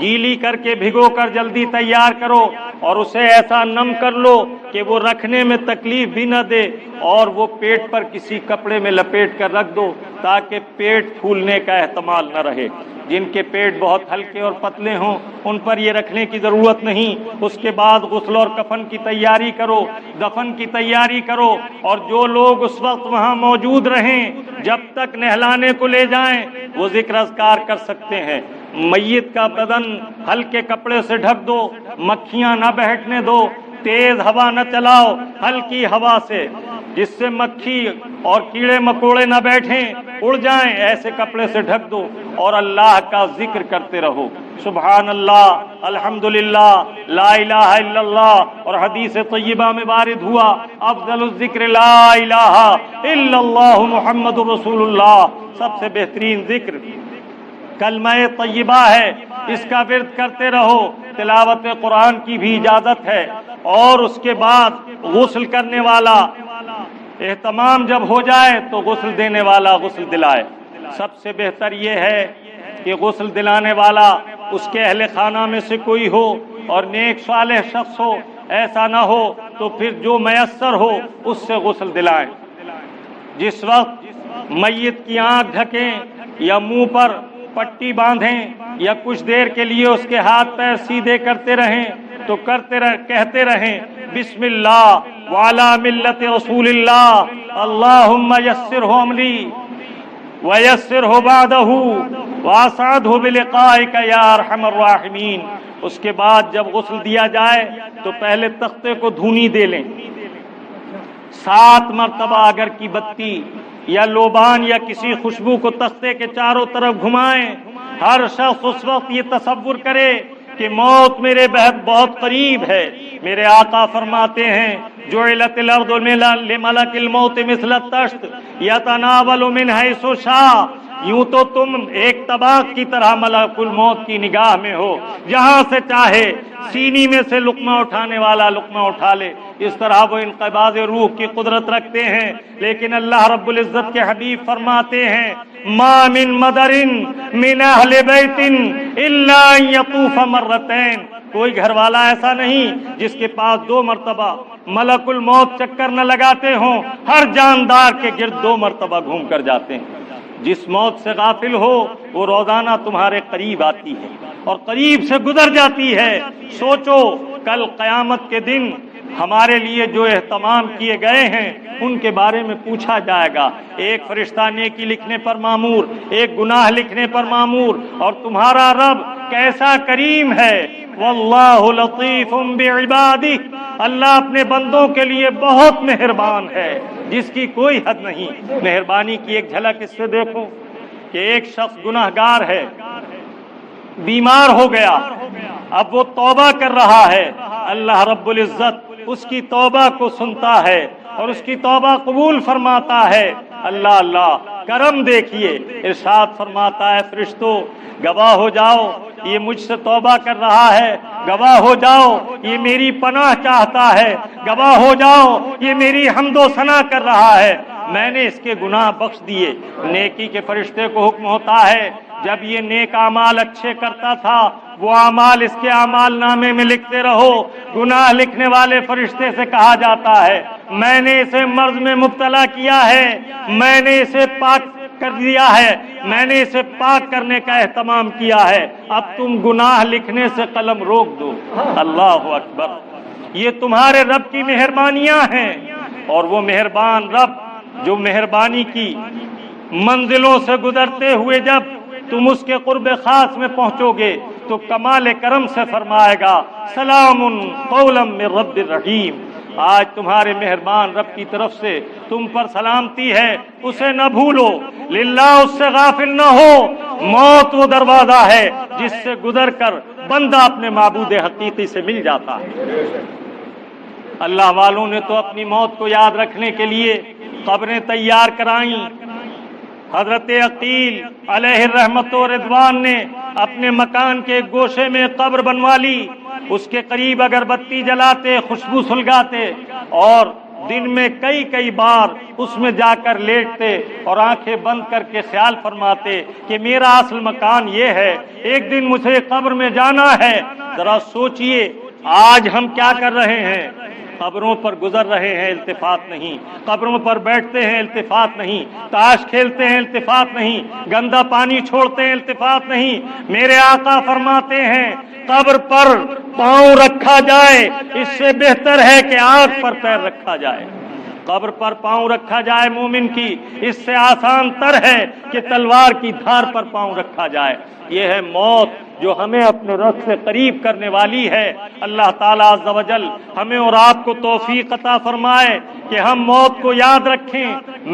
گیلی کر کے بھگو کر جلدی تیار کرو، اور اسے ایسا نم کر لو کہ وہ رکھنے میں تکلیف بھی نہ دے، اور وہ پیٹ پر کسی کپڑے میں لپیٹ کر رکھ دو تاکہ پیٹ پھولنے کا احتمال نہ رہے۔ جن کے پیٹ بہت ہلکے اور پتلے ہوں ان پر یہ رکھنے کی ضرورت نہیں۔ اس کے بعد غسل اور کفن کی تیاری کرو، دفن کی تیاری کرو، اور جو لوگ اس وقت وہاں موجود رہیں جب تک نہلانے کو لے جائیں وہ ذکر اذکار کر سکتے ہیں۔ میت کا بدن ہلکے کپڑے سے ڈھک دو، مکھیاں نہ بیٹھنے دو، تیز ہوا نہ چلاؤ، ہلکی ہوا سے جس سے مکھی اور کیڑے مکوڑے نہ بیٹھیں، اڑ جائیں، ایسے کپڑے سے ڈھک دو، اور اللہ کا ذکر کرتے رہو، سبحان اللہ، الحمدللہ، لا الہ الا اللہ۔ اور حدیث طیبہ میں وارد ہوا افضل الذکر لا الہ الا اللہ محمد رسول اللہ، سب سے بہترین ذکر کلمہ طیبہ ہے، اس کا ورد کرتے رہو۔ تلاوت قرآن کی بھی اجازت ہے، اور اس کے بعد غسل کرنے والا اہتمام جب ہو جائے تو غسل دینے والا غسل دلائے۔ سب سے بہتر یہ ہے کہ غسل دلانے والا اس کے اہل خانہ میں سے کوئی ہو اور نیک صالح شخص ہو، ایسا نہ ہو تو پھر جو میسر ہو اس سے غسل دلائیں۔ جس وقت میت کی آنکھ ڈھکیں یا منہ پر پٹی باندھیں یا کچھ دیر کے لیے اس کے ہاتھ پیر سیدھے کرتے رہیں تو کہتے رہیں بسم اللہ وعلی ملت رسول اللہ، اللہم یسرہ امری ویسرہ بعدہ واسعدہ بلقائک یا ارحم الراحمین۔ اس کے بعد جب غسل دیا جائے تو پہلے تختے کو دھونی دے لیں، 7 مرتبہ اگر کی بتی یا لوبان یا کسی خوشبو کو تختے کے چاروں طرف گھمائیں۔ ہر شخص اس وقت یہ تصور کرے کہ موت میرے بہت قریب ہے۔ میرے آقا فرماتے ہیں جعلت الارض لملک الموت مثل الطشت یتناول من حیث شاء، یوں تو تم ایک طباق کی طرح ملک الموت کی نگاہ میں ہو، جہاں سے چاہے سینی میں سے لقمہ اٹھانے والا لقمہ اٹھا لے۔ اس طرح وہ انقباض روح کی قدرت رکھتے ہیں، لیکن اللہ رب العزت کے حبیب فرماتے ہیں ما من مدر من اہل بیت الا ان یطوف مرتین، کوئی گھر والا ایسا نہیں جس کے پاس 2 مرتبہ ملک الموت چکر نہ لگاتے ہوں، ہر جاندار کے گرد 2 مرتبہ گھوم کر جاتے ہیں۔ جس موت سے غافل ہو وہ روزانہ تمہارے قریب آتی ہے اور قریب سے گزر جاتی ہے۔ سوچو کل قیامت کے دن ہمارے لیے جو اہتمام کیے گئے ہیں ان کے بارے میں پوچھا جائے گا۔ ایک فرشتہ نیکی لکھنے پر مامور، ایک گناہ لکھنے پر مامور، اور تمہارا رب کیسا کریم ہے۔ واللہ لطیف بعبادہ، اللہ اپنے بندوں کے لیے بہت مہربان ہے جس کی کوئی حد نہیں۔ مہربانی کی ایک جھلک اس سے دیکھو کہ ایک شخص گناہگار ہے، بیمار ہو گیا، اب وہ توبہ کر رہا ہے، اللہ رب العزت اس کی توبہ کو سنتا ہے اور اس کی توبہ قبول فرماتا ہے۔ اللہ کرم دیکھیے، ارشاد فرماتا ہے فرشتوں گواہ ہو جاؤ یہ مجھ سے توبہ کر رہا ہے، گواہ ہو جاؤ یہ میری پناہ چاہتا ہے، گواہ ہو جاؤ یہ میری حمد و ثنا کر رہا ہے، میں نے اس کے گناہ بخش دیے۔ نیکی کے فرشتے کو حکم ہوتا ہے جب یہ نیک اعمال اچھے کرتا تھا وہ اعمال اس کے اعمال نامے میں لکھتے رہو۔ گناہ لکھنے والے فرشتے سے کہا جاتا ہے میں نے اسے مرض میں مبتلا کیا ہے، میں نے اسے پاک کر دیا ہے، میں نے اسے پاک کرنے کا اہتمام کیا ہے، اب تم گناہ لکھنے سے قلم روک دو۔ اللہ اکبر، یہ تمہارے رب کی مہربانیاں ہیں، اور وہ مہربان رب جو مہربانی کی منزلوں سے گزرتے ہوئے جب تم اس کے قرب خاص میں پہنچو گے تو کمال کرم سے فرمائے گا سلام قولا من رب الرحیم۔ آج تمہارے مہربان رب کی طرف سے تم پر سلامتی ہے، اسے نہ بھولو، للہ اس سے غافل نہ ہو۔ موت وہ دروازہ ہے جس سے گزر کر بندہ اپنے معبود حقیقی سے مل جاتا ہے۔ اللہ والوں نے تو اپنی موت کو یاد رکھنے کے لیے قبریں تیار کرائیں۔ حضرت عقیل علیہ الرحمت و رضوان نے اپنے مکان کے گوشے میں قبر بنوا لی، اس کے قریب اگربتی جلاتے، خوشبو سلگاتے، اور دن میں کئی بار اس میں جا کر لیٹتے اور آنکھیں بند کر کے خیال فرماتے کہ میرا اصل مکان یہ ہے، ایک دن مجھے قبر میں جانا ہے۔ ذرا سوچئے آج ہم کیا کر رہے ہیں؟ قبروں پر گزر رہے ہیں، التفات نہیں، قبروں پر بیٹھتے ہیں، التفات نہیں، تاش کھیلتے ہیں، التفات نہیں، گندا پانی چھوڑتے ہیں، التفات نہیں۔ میرے آقا فرماتے ہیں قبر پر پاؤں رکھا جائے اس سے بہتر ہے کہ آگ پر پیر رکھا جائے۔ قبر پر پاؤں رکھا جائے مومن کی اس سے آسان تر ہے کہ تلوار کی دھار پر پاؤں رکھا جائے۔ یہ ہے موت جو ہمیں اپنے رب سے قریب کرنے والی ہے۔ اللہ تعالیٰ عز و جل ہمیں اور آپ کو توفیق عطا فرمائے کہ ہم موت کو یاد رکھیں۔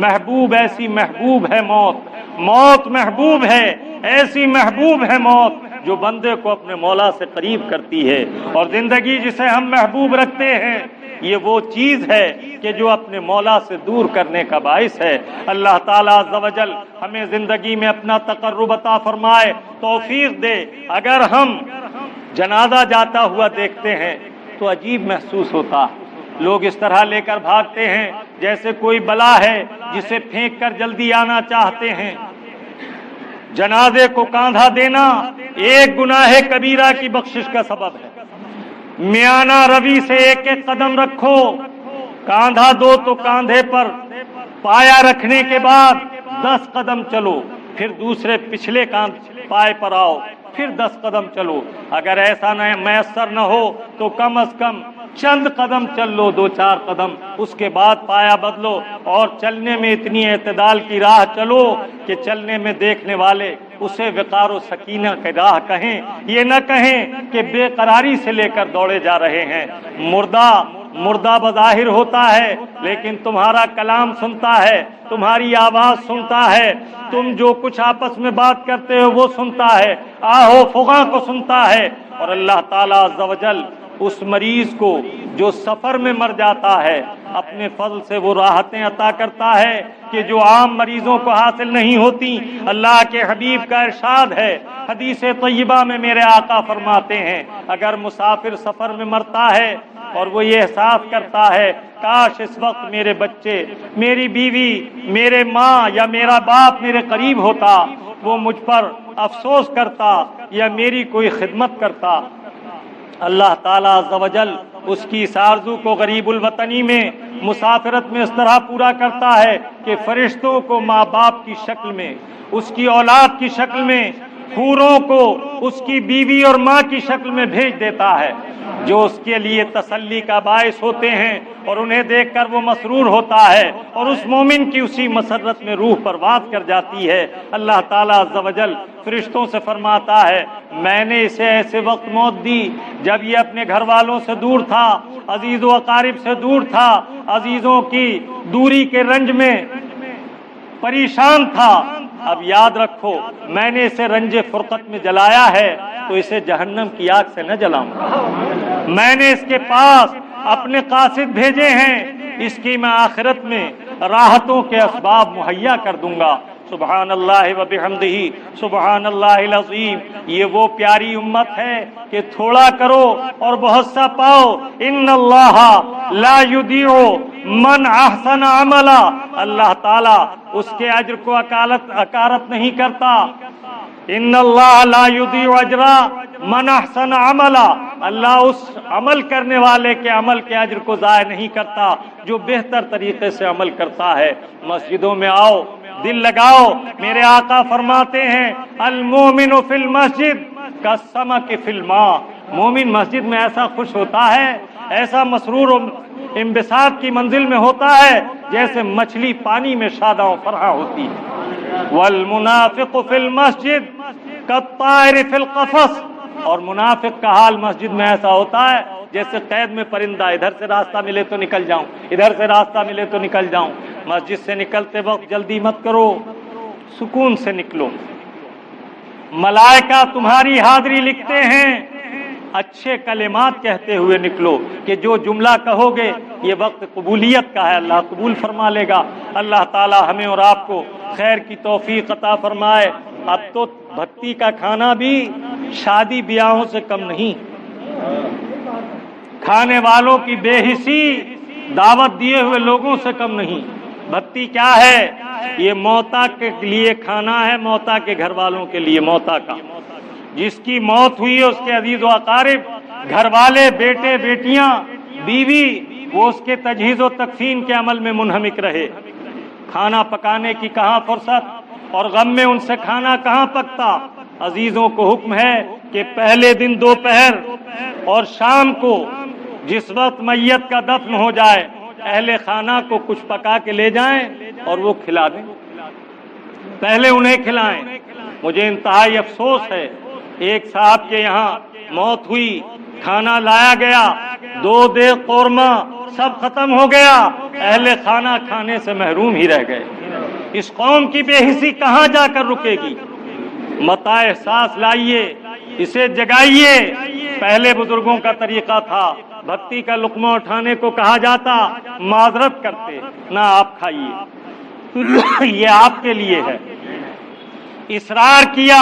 محبوب ایسی محبوب ہے موت، موت محبوب ہے، ایسی محبوب ہے موت جو بندے کو اپنے مولا سے قریب کرتی ہے، اور زندگی جسے ہم محبوب رکھتے ہیں یہ وہ چیز ہے کہ جو اپنے مولا سے دور کرنے کا باعث ہے۔ اللہ تعالیٰ عز و جل ہمیں زندگی میں اپنا تقرب عطا فرمائے، توفیق دے۔ اگر ہم جنازہ جاتا ہوا دیکھتے ہیں تو عجیب محسوس ہوتا ہے، لوگ اس طرح لے کر بھاگتے ہیں جیسے کوئی بلا ہے جسے پھینک کر جلدی آنا چاہتے ہیں۔ جنازے کو کاندھا دینا ایک گناہ کبیرہ کی بخشش کا سبب ہے۔ میانہ روی سے ایک قدم رکھو، کاندھا دو تو کاندھے پر پایا رکھنے کے بعد 10 قدم چلو، پھر دوسرے پچھلے پائے پر آؤ، پھر 10 قدم چلو۔ اگر ایسا میسر نہ ہو تو کم از کم چند قدم چل لو، 2-4 قدم، اس کے بعد پایا بدلو، اور چلنے میں اتنی اعتدال کی راہ چلو کہ چلنے میں دیکھنے والے اسے وقار و سکینہ کی راہ کہیں، یہ نہ کہیں کہ بے قراری سے لے کر دوڑے جا رہے ہیں۔ مردہ بظاہر ہوتا ہے لیکن تمہارا کلام سنتا ہے، تمہاری آواز سنتا ہے، تم جو کچھ آپس میں بات کرتے ہو وہ سنتا ہے، آہو فغاں کو سنتا ہے۔ اور اللہ تعالیٰ عز و جل اس مریض کو جو سفر میں مر جاتا ہے اپنے فضل سے وہ راحتیں عطا کرتا ہے کہ جو عام مریضوں کو حاصل نہیں ہوتی۔ اللہ کے حبیب کا ارشاد ہے حدیث طیبہ میں، میرے آقا فرماتے ہیں اگر مسافر سفر میں مرتا ہے اور وہ یہ احساس کرتا ہے کاش اس وقت میرے بچے، میری بیوی، میرے ماں یا میرا باپ میرے قریب ہوتا، وہ مجھ پر افسوس کرتا یا میری کوئی خدمت کرتا، اللہ تعالیٰ عز و جل اس کی اس آرزو کو غریب الوطنی میں، مسافرت میں اس طرح پورا کرتا ہے کہ فرشتوں کو ماں باپ کی شکل میں، اس کی اولاد کی شکل میں، حوروں کو اس کی بیوی اور ماں کی شکل میں بھیج دیتا ہے، جو اس کے لیے تسلی کا باعث ہوتے ہیں، اور انہیں دیکھ کر وہ مسرور ہوتا ہے، اور اس مومن کی اسی مسرت میں روح پرواز کر جاتی ہے۔ اللہ تعالیٰ عز و جل فرشتوں سے فرماتا ہے میں نے اسے ایسے وقت موت دی جب یہ اپنے گھر والوں سے دور تھا، عزیز و اقارب سے دور تھا، عزیزوں کی دوری کے رنج میں پریشان تھا۔ اب یاد رکھو میں نے اسے رنج فرقت میں جلایا ہے تو اسے جہنم کی آگ سے نہ جلاؤں گا۔ میں نے اس کے پاس اپنے قاصد بھیجے ہیں، اس کی میں آخرت میں راحتوں کے اسباب مہیا کر دوں گا۔ سبحان اللہ و بحمدہ سبحان اللہ العظیم۔ یہ وہ پیاری امت ہے کہ تھوڑا کرو اور بہت سا پاؤ۔ ان اللہ لا یضیع من احسن عملا، اللہ تعالیٰ اس کے اجر کو اکارت نہیں کرتا۔ ان اللہ لا یضیع اجر من احسن عملا، اللہ اس عمل کرنے والے کے عمل کے اجر کو ضائع نہیں کرتا جو بہتر طریقے سے عمل کرتا ہے۔ مسجدوں میں آؤ، دل لگاؤ۔ میرے آقا فرماتے ہیں المومن فی المسجد کالسمک فی الماء، مومن مسجد میں ایسا خوش ہوتا ہے، ایسا مسرور و انبساط کی منزل میں ہوتا ہے جیسے مچھلی پانی میں شاداں و فرحاں ہوتی ہے۔ والمنافق فی المسجد کالطائر فی القفص، اور منافق کا حال مسجد میں ایسا ہوتا ہے جیسے قید میں پرندہ، ادھر سے راستہ ملے تو نکل جاؤں، ادھر سے راستہ ملے تو نکل جاؤں۔ مسجد سے نکلتے وقت جلدی مت کرو، سکون سے نکلو۔ ملائکہ تمہاری حاضری لکھتے ہیں، اچھے کلمات کہتے ہوئے نکلو کہ جو جملہ کہو گے یہ وقت قبولیت کا ہے، اللہ قبول فرما لے گا۔ اللہ تعالی ہمیں اور آپ کو خیر کی توفیق عطا فرمائے۔ اب تو بھکتی کا کھانا بھی شادی بیاہوں سے کم نہیں، کھانے والوں کی بے حسی دعوت دیے ہوئے لوگوں سے کم نہیں۔ بھکتی کیا ہے؟ یہ موتا کے لیے کھانا ہے، موتا کے گھر والوں کے لیے، موتا کا جس کی موت ہوئی ہے اس کے عزیز و اقارب، گھر والے، بیٹے بیٹیاں، بیوی، وہ اس کے تجہیز و تکفین کے عمل میں منہمک رہے۔ کھانا پکانے کی کہاں فرصت، اور غم میں ان سے کھانا کہاں پکتا۔ عزیزوں کو حکم ہے کہ پہلے دن دوپہر اور شام کو جس وقت میت کا دفن ہو جائے اہل خانہ کو کچھ پکا کے لے جائیں اور وہ کھلا دیں، پہلے انہیں کھلائیں۔ مجھے انتہائی افسوس ہے، ایک صاحب کے یہاں موت ہوئی، کھانا لایا گیا، 2 دیگ قورمہ سب ختم ہو گیا، اہل خانہ کھانے سے محروم ہی رہ گئے۔ اس قوم کی بے حسی کہاں جا کر رکے گی؟ متا احساس لائیے، اسے جگائیے۔ پہلے بزرگوں کا طریقہ تھا، بھکتی کا لقمہ اٹھانے کو کہا جاتا معذرت کرتے، نہ آپ کھائیے، یہ آپ کے لیے ہے۔ اصرار کیا،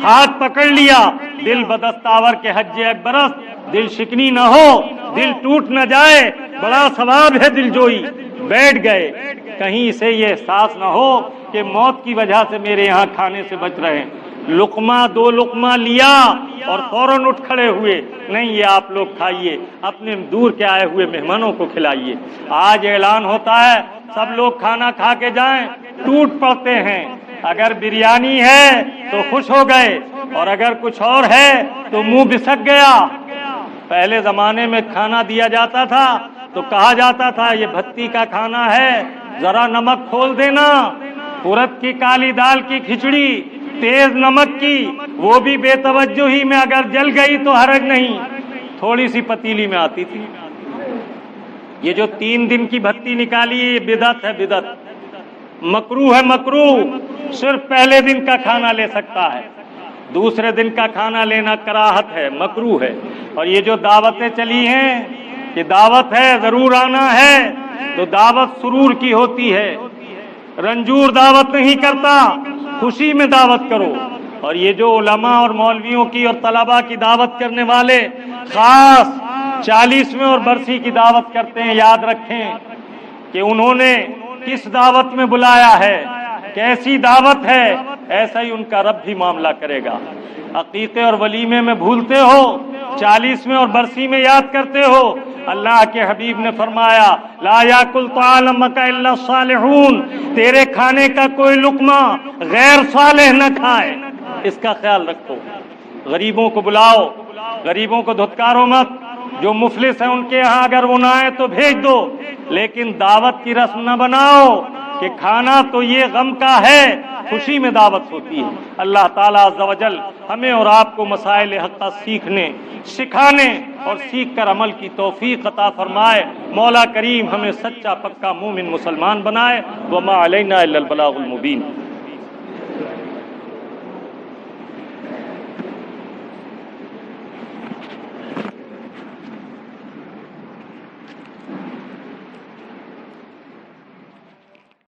ہاتھ پکڑ لیا، دل بدستاور کے حج اکبرست، دل شکنی نہ ہو، دل ٹوٹ نہ جائے، بڑا ثواب ہے دل جوئی۔ بیٹھ گئے، کہیں اسے یہ احساس نہ ہو کہ موت کی وجہ سے میرے یہاں کھانے سے بچ رہے ہیں۔ لقمہ 2 لقمہ لیا اور فوراً اٹھ کھڑے ہوئے، نہیں یہ آپ لوگ کھائیے، اپنے دور کے آئے ہوئے مہمانوں کو کھلائیے۔ آج اعلان ہوتا ہے سب لوگ کھانا کھا کے جائیں، ٹوٹ پڑتے ہیں۔ اگر بریانی ہے تو خوش ہو گئے، اور اگر کچھ اور ہے تو منہ بسک گیا۔ پہلے زمانے میں کھانا دیا جاتا تھا تو کہا جاتا تھا یہ بھکتی کا کھانا ہے، ذرا نمک کھول دینا۔ ارد کی کالی دال کی کھچڑی تیز نمک کی، وہ بھی بے توجہی میں اگر جل گئی تو حرج نہیں، تھوڑی سی پتیلی میں آتی تھی۔ یہ جو 3 دن کی بھکتی نکالی ہے یہ بدعت ہے، بدعت، مکروہ ہے، مکروہ۔ صرف پہلے دن کا کھانا لے سکتا ہے، دوسرے دن کا کھانا لینا کراہت ہے، مکروہ ہے۔ اور یہ جو دعوتیں چلی ہیں، یہ دعوت ہے ضرور آنا ہے، تو دعوت سرور کی ہوتی ہے، رنجور دعوت نہیں کرتا، خوشی میں دعوت کرو۔ اور یہ جو علماء اور مولویوں کی اور طلباء کی دعوت کرنے والے خاص 40ویں اور برسی کی دعوت کرتے ہیں، یاد رکھیں کہ انہوں نے کس دعوت میں بلایا ہے، کیسی دعوت ہے، ایسا ہی ان کا رب بھی معاملہ کرے گا۔ عقیقے اور ولیمے میں بھولتے ہو، 40ویں اور برسی میں یاد کرتے ہو۔ اللہ کے حبیب نے فرمایا لا یاکل طعامک الا الصالحون، تیرے کھانے کا کوئی لقمہ غیر صالح نہ کھائے، اس کا خیال رکھو۔ غریبوں کو بلاؤ، غریبوں کو دھتکارو مت، جو مفلس ہیں ان کے ہاں اگر وہ نہ آئے تو بھیج دو، لیکن دعوت کی رسم نہ بناؤ کہ کھانا تو یہ غم کا ہے، خوشی میں دعوت ہوتی ہے۔ اللہ تعالیٰ عز و جل ہمیں اور آپ کو مسائل حقہ سیکھنے، سکھانے اور سیکھ کر عمل کی توفیق عطا فرمائے۔ مولا کریم ہمیں سچا پکا مومن مسلمان بنائے۔ وما علینا الا البلاغ المبین۔